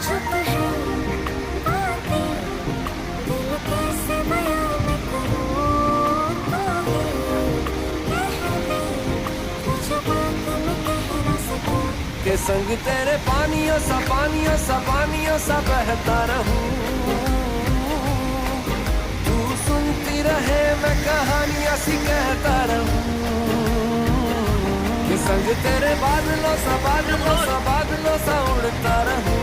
चुप है बातें, दिल कैसे बयां मैं करूं, तो ही कह दे कुछ बात मैं कह न सकूं। के संग तेरे पानियों सा बहता रहूं, तू सुनती रहे मैं कहानियां सी कहता रहूं। के संग तेरे बादलों सा उड़ता रहूं।